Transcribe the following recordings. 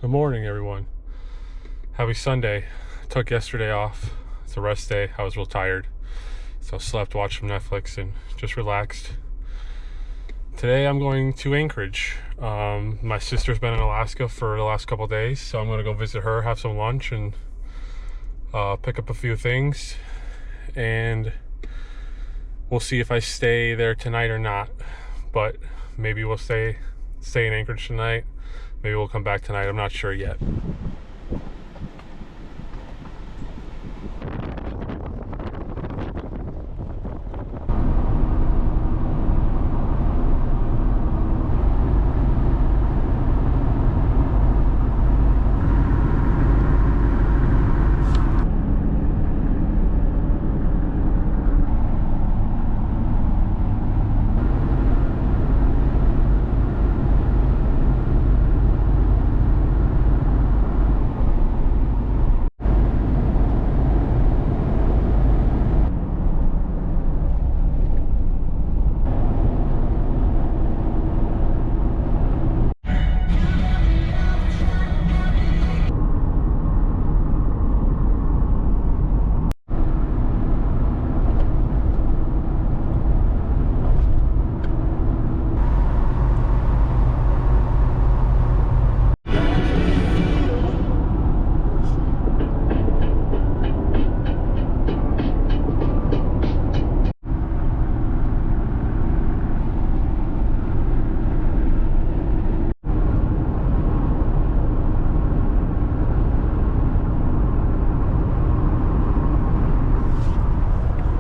Good morning, everyone. Happy Sunday. I took yesterday off. It's a rest day. I was real tired, so I slept, watched some Netflix, and just relaxed. Today I'm going to Anchorage. My sister's been in Alaska for the last couple days, so I'm going to go visit her, have some lunch, and pick up a few things. And we'll see if I stay there tonight or not. But maybe we'll stay in Anchorage tonight. Maybe we'll come back tonight. I'm not sure yet.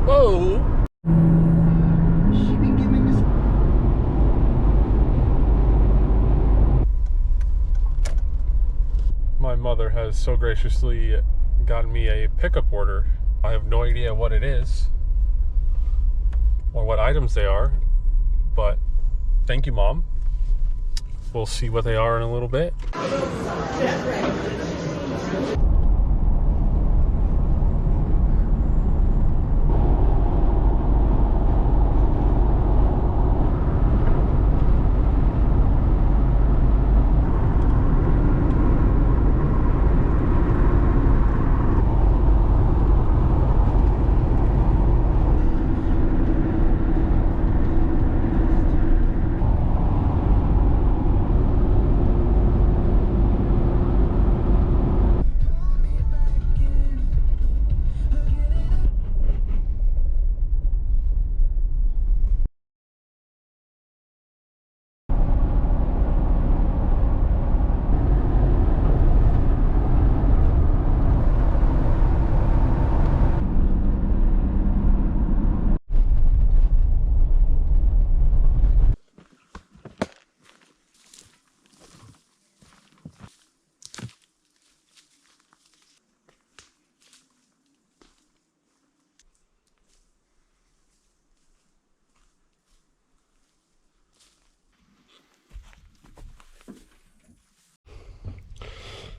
Whoa! My mother has so graciously gotten me a pickup order. I have no idea what it is or what items they are, but thank you, Mom. We'll see what they are in a little bit.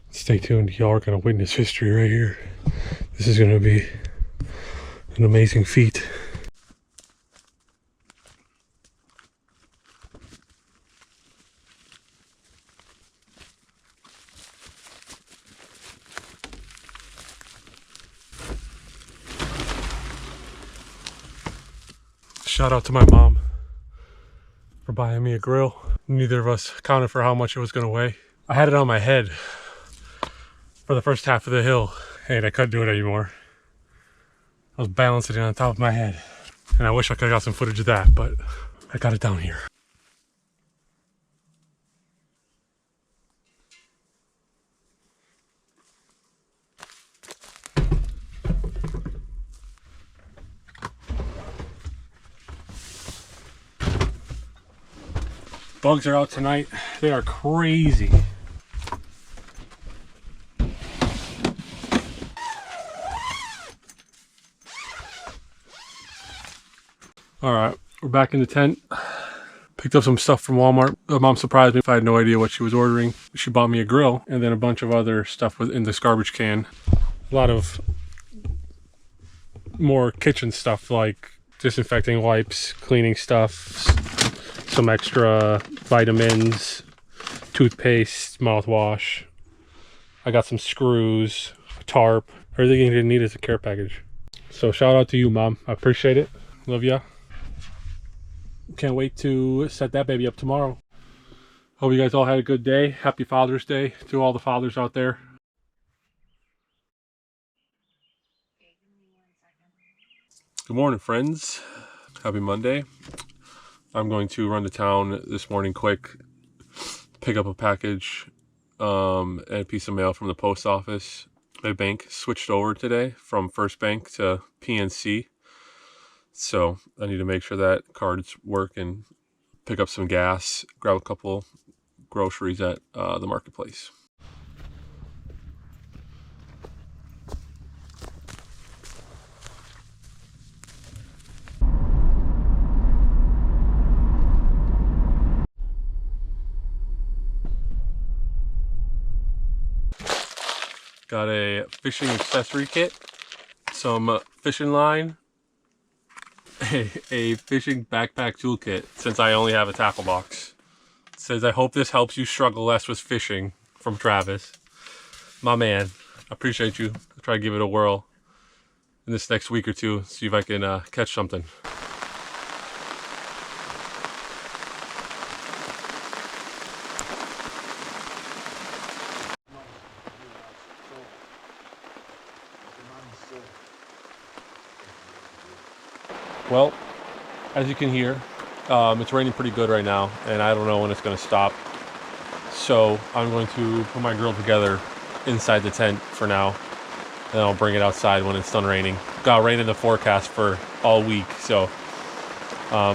Stay tuned, y'all are gonna witness history right here. This is gonna be an amazing feat. Shout out to my mom for buying me a grill. Neither of us accounted for how much it was gonna weigh. I had it on my head for the first half of the hill, and I couldn't do it anymore. I was balancing it on top of my head, and I wish I could have got some footage of that, but I got it down here. Bugs are out tonight. They are crazy. All right, we're back in the tent. Picked up some stuff from Walmart. Mom surprised me. I had no idea what she was ordering. She bought me a grill and then a bunch of other stuff was in this garbage can. A lot of more kitchen stuff like disinfecting wipes, cleaning stuff, some extra vitamins, toothpaste, mouthwash, I got some screws, a tarp, everything you need is a care package. So shout out to you, Mom. I appreciate it. Love ya. Can't wait to set that baby up tomorrow. Hope you guys all had a good day. Happy Father's Day to all the fathers out there. Good morning, friends. Happy Monday. I'm going to run to town this morning quick, pick up a package and a piece of mail from the post office. My bank switched over today from First Bank to PNC. So I need to make sure that cards work and pick up some gas, grab a couple groceries at the marketplace. Got a fishing accessory kit, some fishing line, a fishing backpack toolkit, since I only have a tackle box. It says, I hope this helps you struggle less with fishing, from Travis. My man, I appreciate you. I'll try to give it a whirl in this next week or two, see if I can catch something. Well, as you can hear, it's raining pretty good right now, and I don't know when it's going to stop. So I'm going to put my grill together inside the tent for now, and I'll bring it outside when it's done raining. Got rain in the forecast for all week, so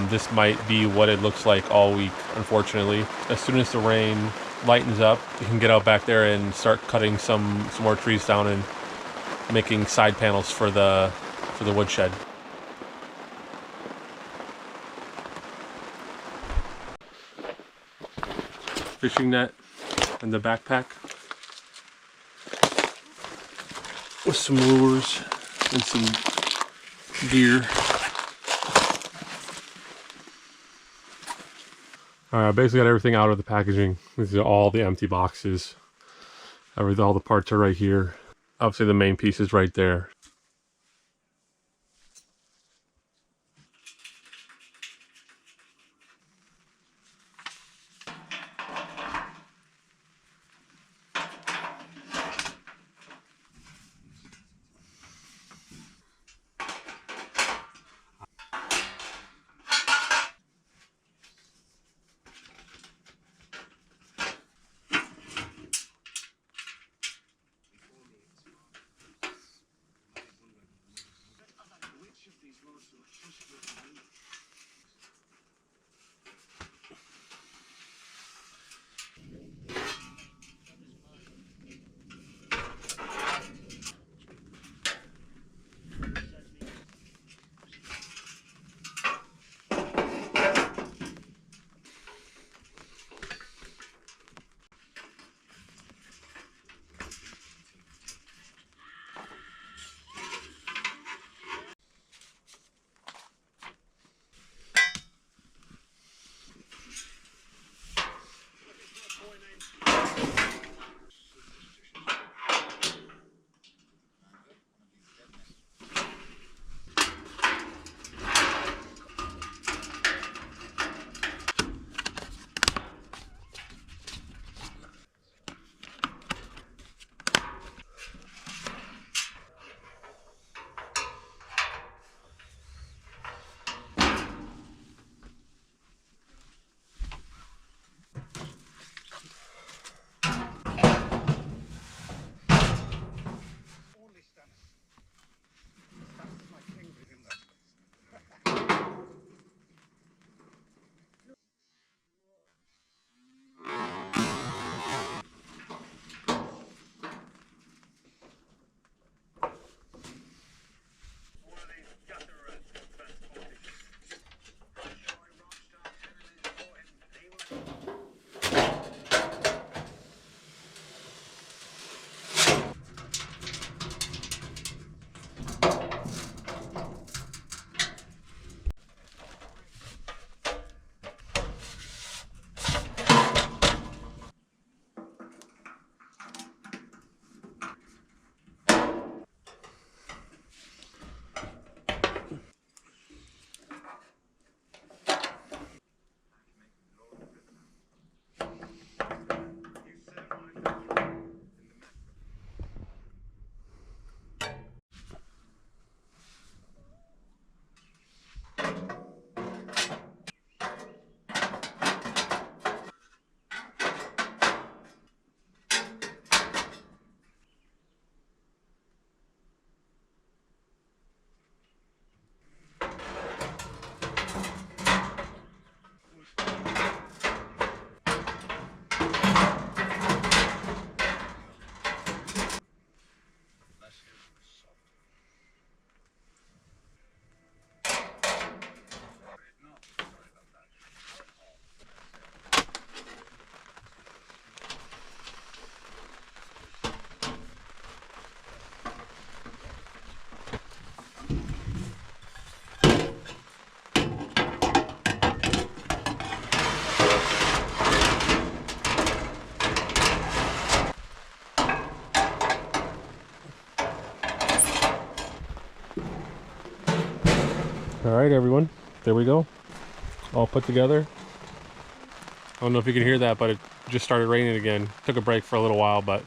this might be what it looks like all week, unfortunately. As soon as the rain lightens up, you can get out back there and start cutting some more trees down and making side panels for the woodshed. Fishing net and the backpack with some lures and some gear. Alright, I basically got everything out of the packaging. These are all the empty boxes. All the parts are right here. Obviously the main piece is right there. All right, everyone, there we go, all put together. I don't know if you can hear that, but it just started raining again. Took a break for a little while, but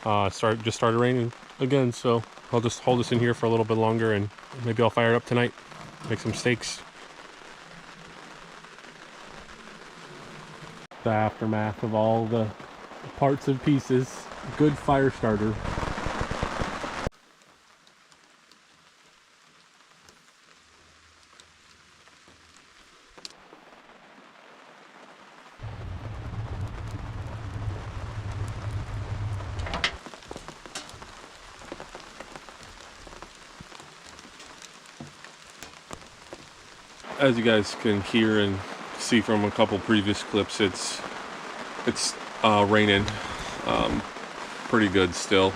just started raining again, so I'll just hold this in here for a little bit longer, and maybe I'll fire it up tonight, make some steaks. The aftermath of all the parts and pieces. Good fire starter. As you guys can hear and see from a couple previous clips, it's raining pretty good still.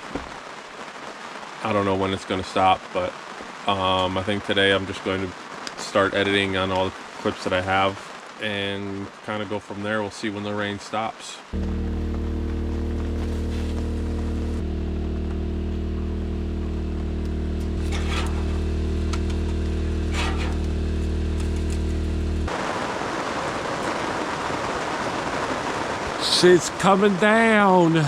I don't know when it's going to stop, but I think today I'm just going to start editing on all the clips that I have and kind of go from there. We'll see when the rain stops. Shit's coming down.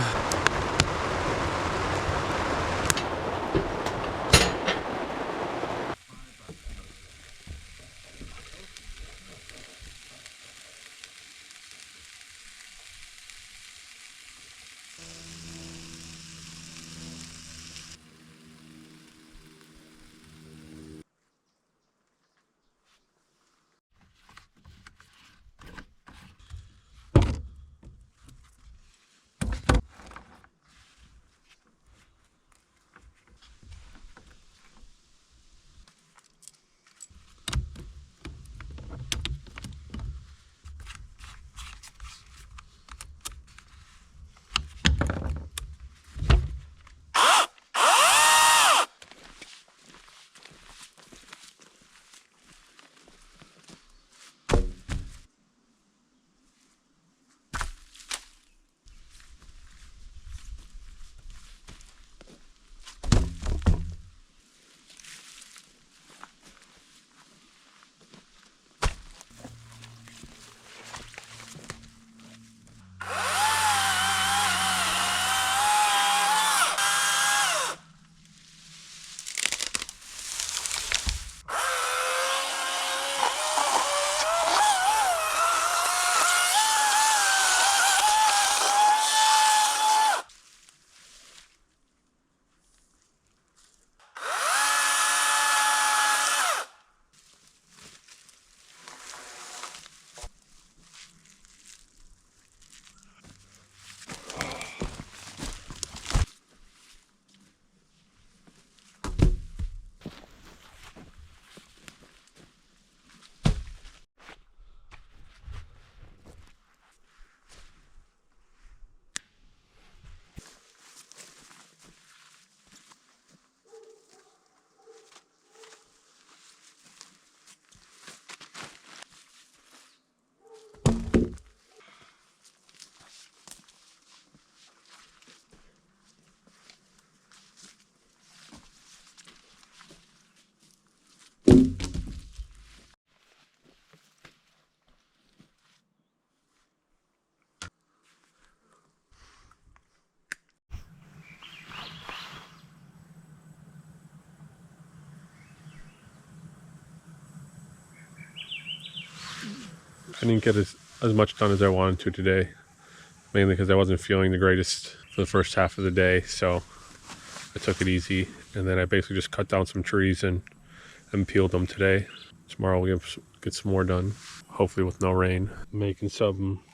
I didn't get as much done as I wanted to today, mainly because I wasn't feeling the greatest for the first half of the day, so I took it easy, and then I basically just cut down some trees and peeled them today. Tomorrow we'll get some more done, hopefully with no rain. Making some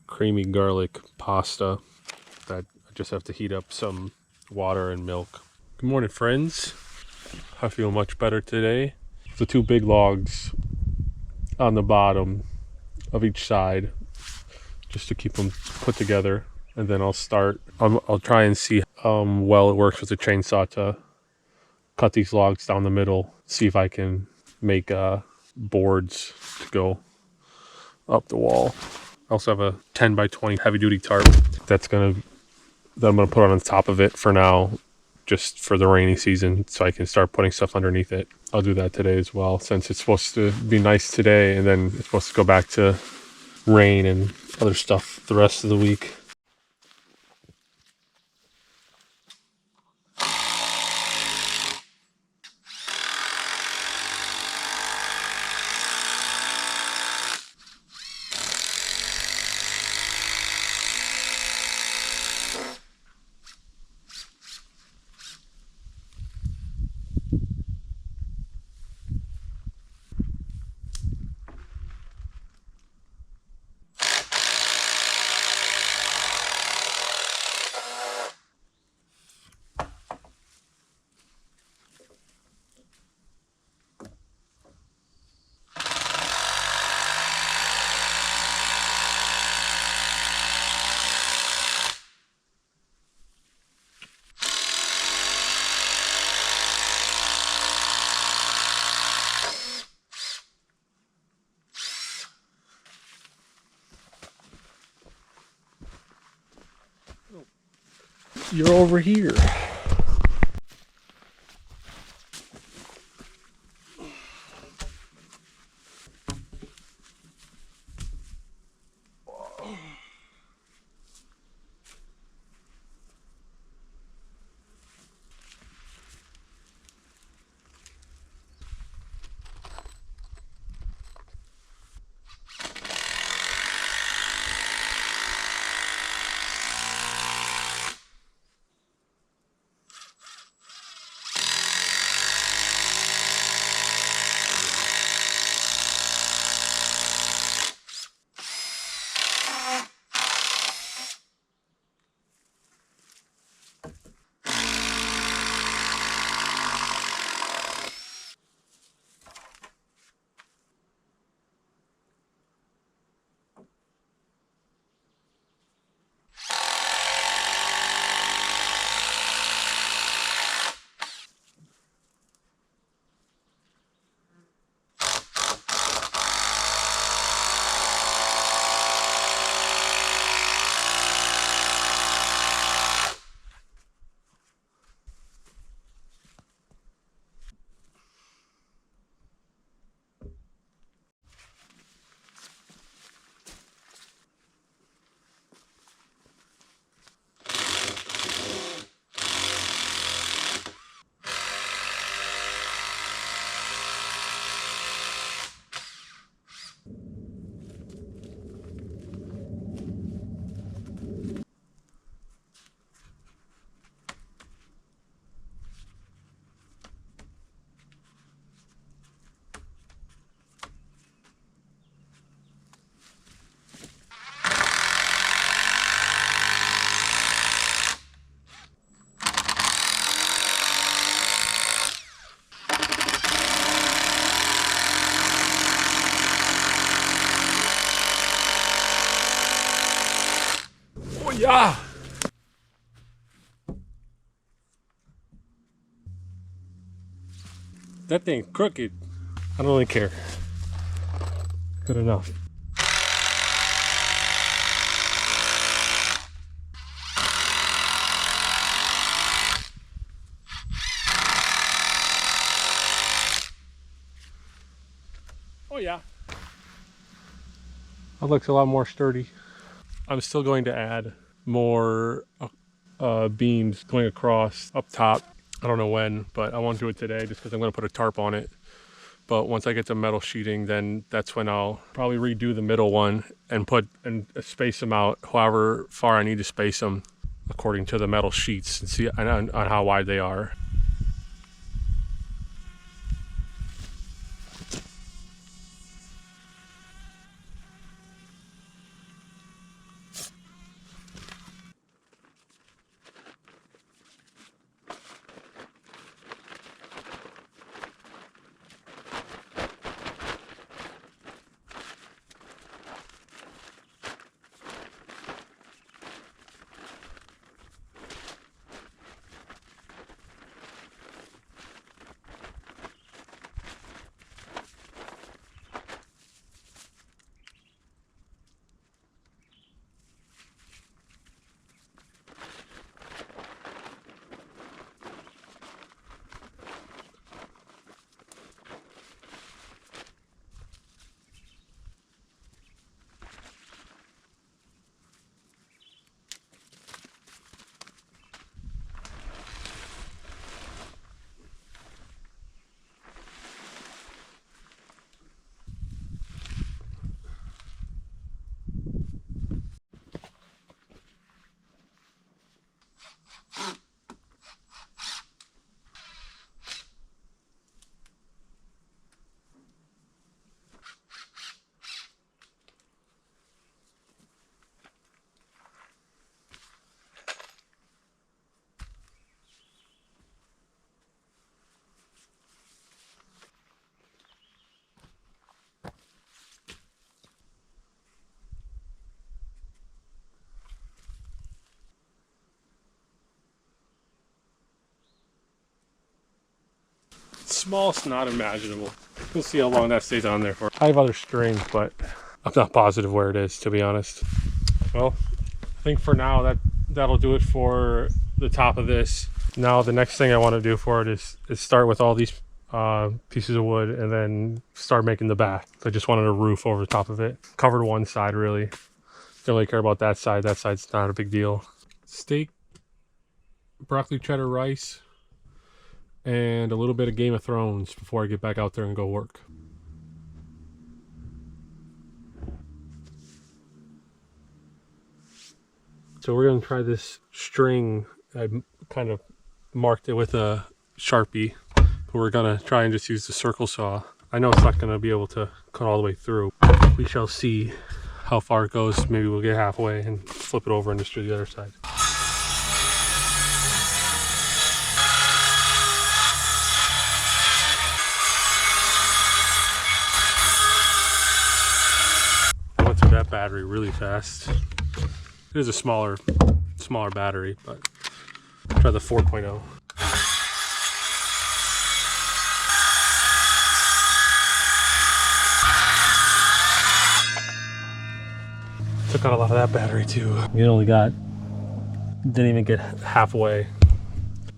creamy garlic pasta that I just have to heat up some water and milk. Good morning, friends. I feel much better today. The 2 big logs on the bottom of each side, just to keep them put together, and then I'll try and see how well it works with the chainsaw to cut these logs down the middle, see if I can make boards to go up the wall. I also have a 10 by 20 heavy duty tarp that I'm gonna put on the top of it for now, just for the rainy season, so I can start putting stuff underneath it. I'll do that today as well, since it's supposed to be nice today and then it's supposed to go back to rain and other stuff the rest of the week. You're over here. Oh yeah! That thing's crooked. I don't really care. Good enough. Oh yeah. That looks a lot more sturdy. I'm still going to add more beams going across up top. I don't know when, but I won't do it today just because I'm going to put a tarp on it. But once I get to metal sheeting, then that's when I'll probably redo the middle one and space them out however far I need to space them according to the metal sheets and see on how wide they are. smallest knot imaginable. We'll see how long that stays on there for. I have other string, but I'm not positive where it is, to be honest. Well, I think for now that'll do it for the top of this. Now the next thing I want to do for it is start with all these pieces of wood and then start making the back. I just wanted a roof over the top of it. Covered one side really. Don't really care about that side. That side's not a big deal. Steak, broccoli cheddar rice, and a little bit of Game of Thrones before I get back out there and go work. So we're gonna try this string. I kind of marked it with a Sharpie, but we're gonna try and just use the circle saw. I know it's not gonna be able to cut all the way through. We shall see how far it goes. Maybe we'll get halfway and flip it over and just do the other side. I went through that battery really fast. It is a smaller battery, but try the 4.0. Took out a lot of that battery too. Didn't even get halfway.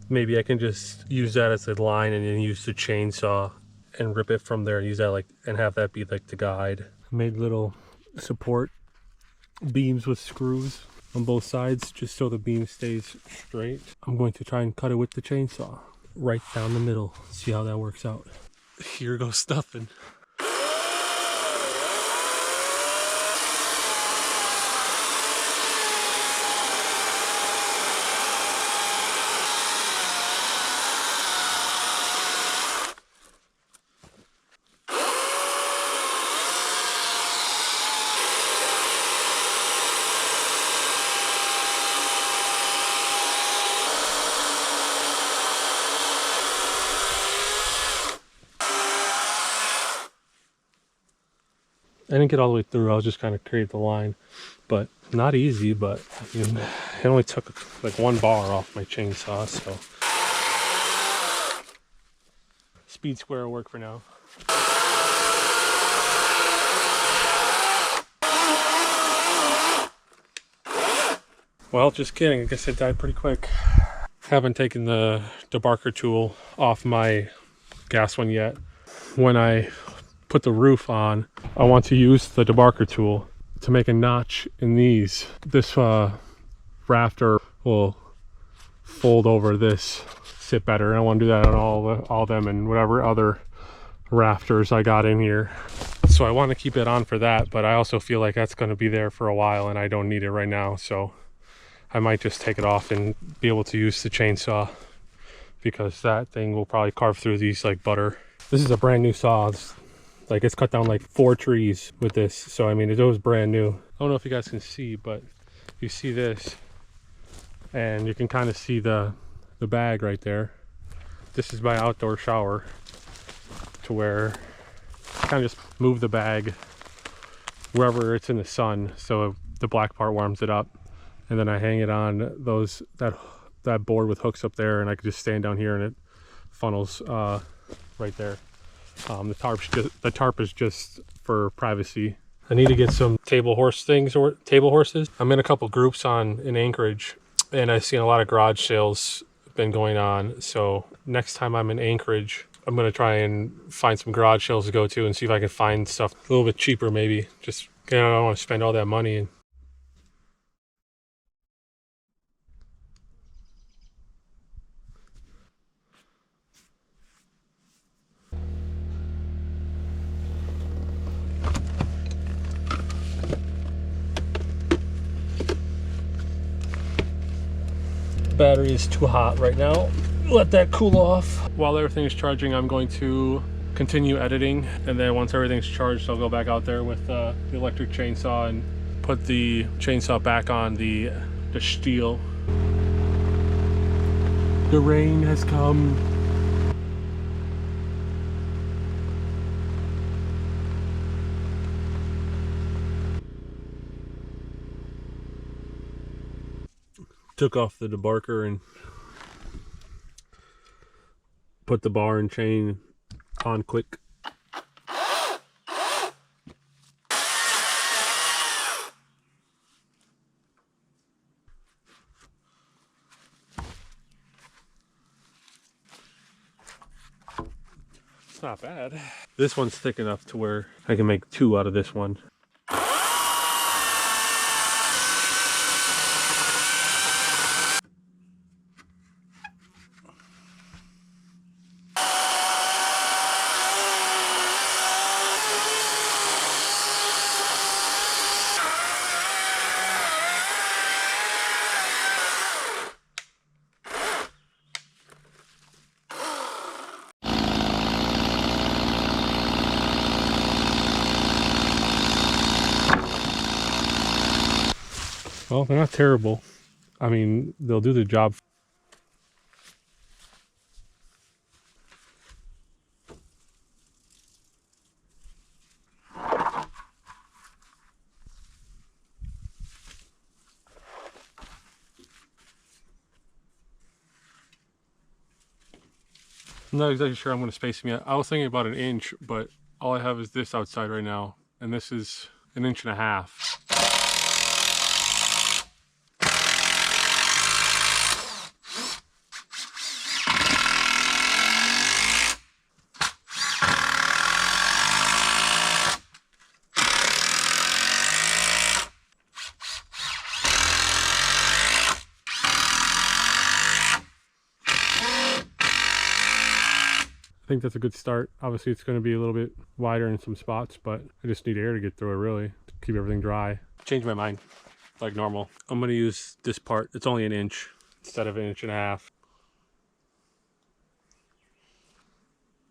Maybe I can just use that as a line and then use the chainsaw and rip it from there and use that and have that be like the guide. I made little support beams with screws on both sides just so the beam stays straight. I'm going to try and cut it with the chainsaw right down the middle. See how that works out. Here goes stuffing. I didn't get all the way through. I was just kind of create the line, but not easy. But I mean, it only took like one bar off my chainsaw, so speed square will work for now. Well, just kidding. I guess it died pretty quick. Haven't taken the debarker tool off my gas one yet. When I put the roof on, I want to use the debarker tool to make a notch in these. This rafter will fold over this, sit better. And I want to do that on all of them and whatever other rafters I got in here. So I want to keep it on for that, but I also feel like that's going to be there for a while and I don't need it right now. So I might just take it off and be able to use the chainsaw because that thing will probably carve through these like butter. This is a brand new saw. It's cut down like 4 trees with this. So, I mean, it was brand new. I don't know if you guys can see, but you see this and you can kind of see the bag right there. This is my outdoor shower to where I kind of just move the bag wherever it's in the sun. So the black part warms it up. And then I hang it on that board with hooks up there and I can just stand down here and it funnels right there. The tarp is just for privacy. I need to get some table horses. I'm in a couple groups in Anchorage and I've seen a lot of garage sales been going on. So next time I'm in Anchorage, I'm going to try and find some garage sales to go to and see if I can find stuff a little bit cheaper maybe. Just, I don't want to spend all that money. Battery is too hot right now. Let that cool off. While everything is charging, I'm going to continue editing, and then once everything's charged, I'll go back out there with the electric chainsaw and put the chainsaw back on the steel. The rain has come. Took off the debarker and put the bar and chain on quick. It's not bad. This one's thick enough to where I can make 2 out of this one. Well, they're not terrible. I mean, they'll do the job. I'm not exactly sure I'm going to space them yet. I was thinking about 1 inch, but all I have is this outside right now, and this is 1.5 inches. I think that's a good start. Obviously it's going to be a little bit wider in some spots, but I just need air to get through it, really, to keep everything dry. Change my mind, like normal. I'm going to use this part. It's only 1 inch instead of 1.5 inches.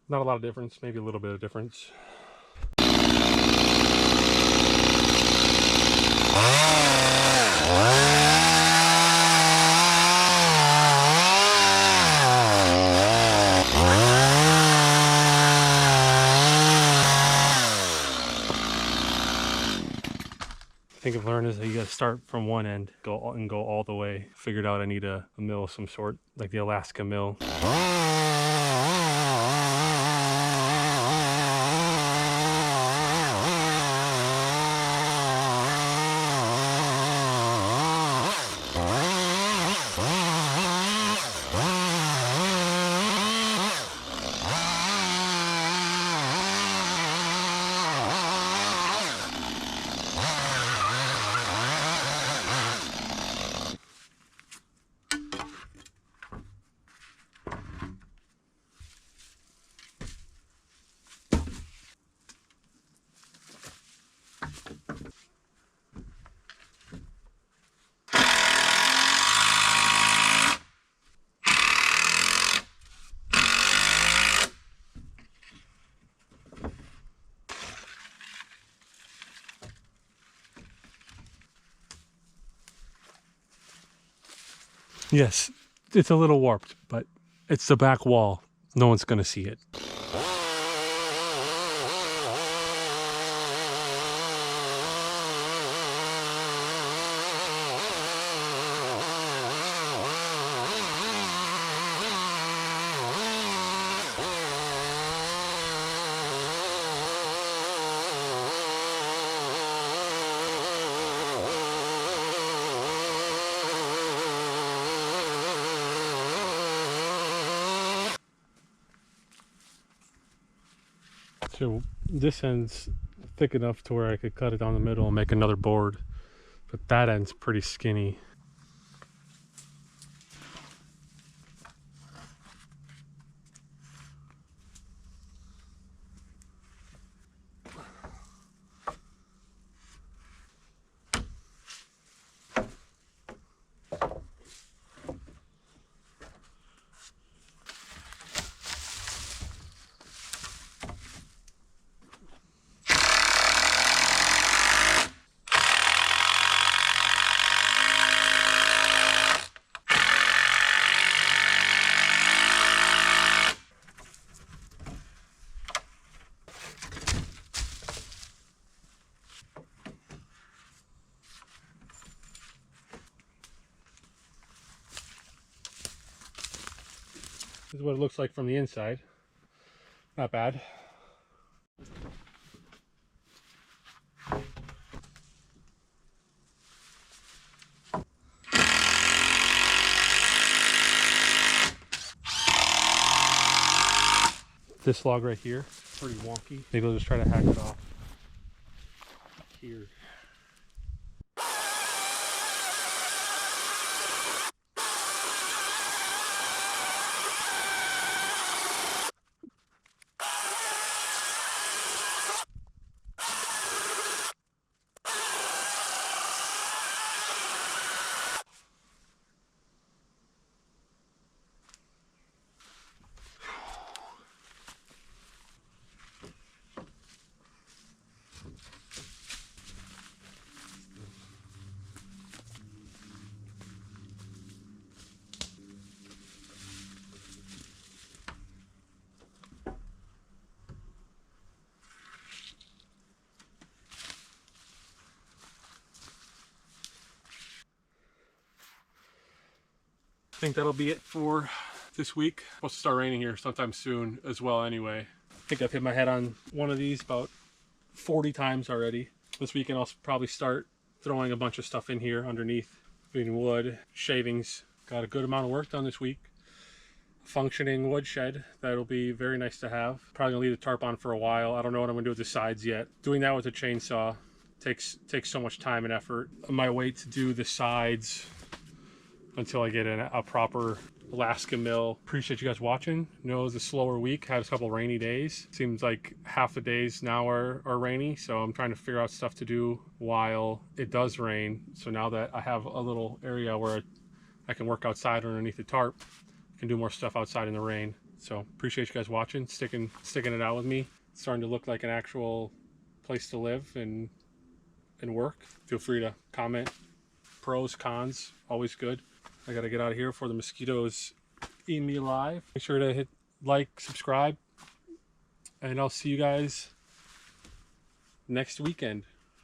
Not a lot of difference, maybe a little bit of difference. I think I've learned is that you got to start from one end, go all the way. Figured out I need a mill of some sort, like the Alaska mill. Yes, it's a little warped, but it's the back wall. No one's going to see it. So this end's thick enough to where I could cut it down the middle and make another board, but that end's pretty skinny. This is what it looks like from the inside. Not bad. This log right here, pretty wonky. Maybe I'll just try to hack it off here. I think that'll be it for this week. It's supposed to start raining here sometime soon as well anyway. I think I've hit my head on one of these about 40 times already. This weekend I'll probably start throwing a bunch of stuff in here underneath, including wood, shavings. Got a good amount of work done this week. Functioning woodshed that'll be very nice to have. Probably gonna leave the tarp on for a while. I don't know what I'm gonna do with the sides yet. Doing that with a chainsaw takes so much time and effort. I might wait to do the sides until I get a proper Alaska mill. Appreciate you guys watching. I know it was a slower week, had a couple rainy days. Seems like half the days now are rainy, so I'm trying to figure out stuff to do while it does rain. So now that I have a little area where I can work outside underneath the tarp, I can do more stuff outside in the rain. So appreciate you guys watching, sticking it out with me. It's starting to look like an actual place to live and work. Feel free to comment. Pros, cons, always good. I gotta get out of here before the mosquitoes eat me alive. Make sure to hit like, subscribe, and I'll see you guys next weekend.